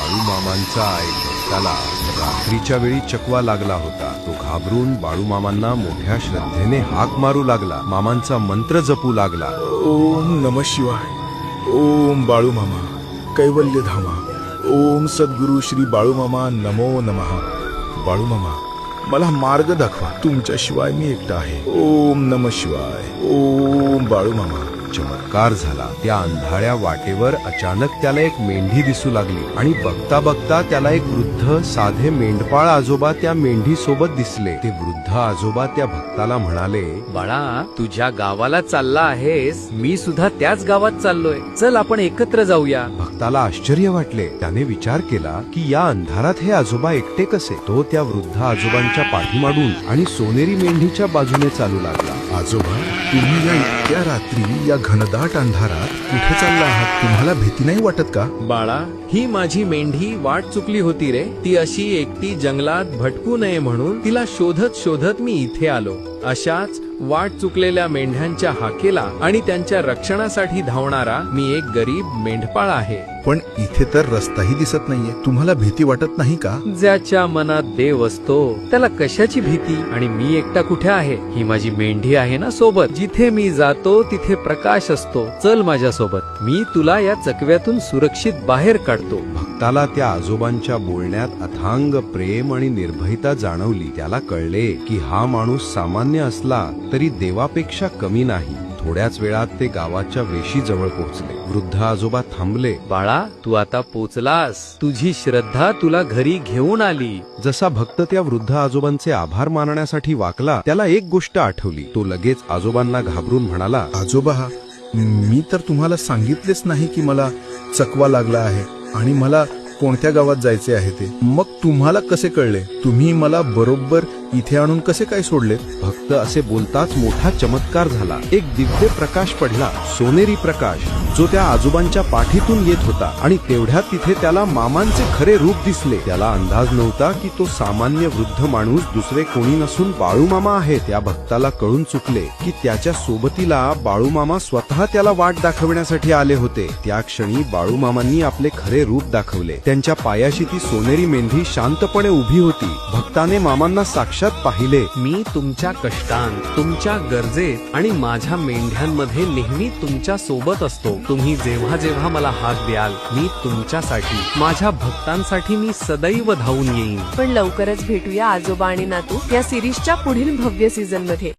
बाळूमामांचा एक भक्ताला रात्रीच्या वेळी चकवा लागला होता. तो घाबरून बाळूमामांना मोठ्या श्रद्धेने हाक मारू लागला, मामांचा मंत्र जपू लागला. ओम नमः शिवाय, ओम बाळूमामा कैवल्य धामा, ओम सद्गुरु श्री बाळूमामा नमो नमः. बाळूमामा मला मार्ग दाखवा, तुमच्याशिवाय मी एकटा आहे. ओम नमः शिवाय, ओम बाळूमामा. चमत्कार झाला. त्या अंधाऱ्या वाटेवर अचानक त्याला एक मेंढी दिसू लागली आणि बघता बघता त्याला एक वृद्ध साधे मेंढपाळ आजोबा त्या मेंढी सोबत दिसले. ते वृद्ध आजोबा त्या भक्ताला म्हणाले, बाळा, तुझ्या गावाला चालला आहेस, मी सुद्धा त्याच गावात चाललोय, चल आपण एकत्र जाऊया. भक्ताला आश्चर्य वाटले. त्याने विचार केला की या अंधारात हे आजोबा एकटे कसे. तो त्या वृद्ध आजोबांच्या पाठीमागून आणि सोनेरी मेंढीच्या बाजूने चालू लागला. आजोबा, तुम्ही या इतक्या रात्री या घनदाट अंधारात कुठे चालला आहात? तुम्हाला भीती नाही वाटत का? बाळा, ही माझी मेंढी वाट चुकली होती रे. ती अशी एकटी जंगलात भटकू नये म्हणून तिला शोधत शोधत मी इथे आलो. अशाच वाट चुकलेल्या मेंढ्यांच्या हाकेला आणि त्यांच्या रक्षणासाठी धावणारा मी एक गरीब मेंढपाळ आहे. पण इथे तर रस्ताही दिसत नाहीये, तुम्हाला भीती वाटत नाही का? ज्याच्या मनात देव असतो त्याला कशाची भीती? आणि मी एकटा कुठे आहे? ही माझी मेंढी आहे ना सोबत. जिथे मी जातो तिथे प्रकाश असतो. चल माझ्या सोबत, मी तुला या चकव्यातून सुरक्षित बाहेर काढतो. भक्ताला त्या आजोबांच्या बोलण्यात अथांग प्रेम आणि निर्भयता जाणवली. त्याला कळले की हा माणूस सामान्य असला तरी देवापेक्षा कमी नाही. थोड्याच वेळात ते गावाच्या वेशीजवळ पोहोचले. वृद्ध आजोबा थांबले. बाळा, तू आता पोचलास. तुझी श्रद्धा तुला घरी घेऊन आली. जसा भक्त त्या वृद्ध आजोबांचे आभार मानण्यासाठी वाकला, त्याला एक गोष्ट आठवली. तो लगेच आजोबांना घाबरून म्हणाला, आजोबा, मी तर तुम्हाला सांगितलेच नाही की मला चकवा लागला आहे आणि मला कोणत्या गावात जायचे आहे ते. मग तुम्हाला कसे कळले? तुम्ही मला बरोबर इथे आणून कसे काय सोडले? भक्त असे बोलताच मोठा चमत्कार झाला. एक दिव्य प्रकाश पडला, सोनेरी प्रकाश, जो त्या आजोबांच्या पाठीतून येत होता. आणि तेवढ्यात तिथे त्याला मामांचे खरे रूप दिसले. त्याला अंदाज नव्हता की तो सामान्य वृद्ध माणूस दुसरे कोणी नसून बाळूमामा आहे. त्या भक्ताला कळून चुकले की त्याच्या सोबतीला बाळूमामा स्वतः त्याला वाट दाखवण्यासाठी आले होते. त्या क्षणी बाळूमामांनी आपले खरे रूप दाखवले. त्यांच्या पायाशी ती सोनेरी मेंढी शांतपणे उभी होती. भक्ताने मामांना साक्षात पाहिले. मी तुमच्या कष्टांत, तुमच्या गरजेत आणि माझ्या मेंढ्यांमध्ये नेहमी तुमच्या सोबत असतो. तुम्ही जेव्हा जेव्हा मला हाक द्याल, मी तुमच्यासाठी, माझ्या भक्तांसाठी मी सदैव धावून येईन. पण लवकरच भेटूया आजोबा आणि नातू या सिरीजच्या पुढील भव्य सीझन मध्ये.